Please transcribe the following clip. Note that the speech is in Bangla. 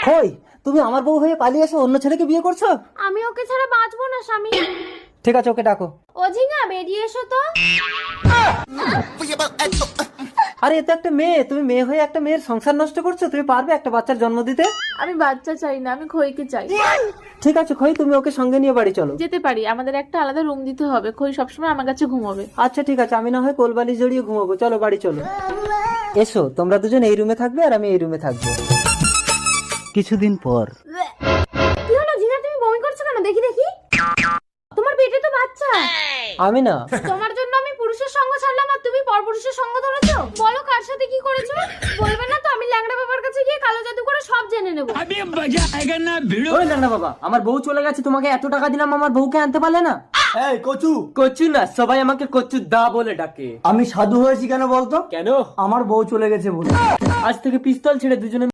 কই তুমি আমার বউ হয়ে পালিয়ে এসে অন্য ছেলেকে বিয়ে করছো? আমি ওকে ছাড়া বাঁচবো না স্বামী। ঠিক আছে, ওকে ডাকো। ও ঝিঙা বেরিয়ে এসো তো। আরে এ তো একটা মেয়ে, তুমি মেয়ে হয়ে একটা মেয়ের সংসার নষ্ট করছো। তুমি পারবে একটা বাচ্চার জন্ম দিতে? আমি বাচ্চা চাই না, আমি খইকে চাই। ঠিক আছে খই, তুমি ওকে সঙ্গে নিয়ে বাড়ি চলো। যেতে পারি, আমাদের একটা আলাদা রুম দিতে হবে। খই সবসময় আমার কাছে ঘুমাবে। আচ্ছা ঠিক আছে, আমি না হয় কোলবালি জড়িয়ে ঘুমাবো। চলো বাড়ি চলো। এসো, তোমরা দুজন এই রুমে থাকবে আর আমি এই রুমে থাকবো। কিছুদিন পর। কি হলো ঝিঙা, তুমি বমি করছো কেন? দেখি দেখি, তোমার পেটে তো বাচ্চা। আমি না। তোমার জন্য আমি পুরুষের সঙ্গ ছাড়লাম আর তুমি পরপুরুষের সঙ্গ ধরেছো। বলো কার সাথে কি করেছো? বলবে না তো? আমি ল্যাংড়া বাবার কাছে গিয়ে কালো জাদু করে সব জেনে নেবো। ওই না বাবা, আমার বউ চলে গেছে, তোমাকে এত টাকা দিলাম, আমার বউকে আনতে পারলে না? এই কচু, কচু না, সবাই আমাকে কচু দা বলে ডাকে। আমি সাধু হয়েছি কেন বলতো? কেন? আমার বউ চলে গেছে বলে। আজ থেকে পিস্তল ছেড়ে দুজনে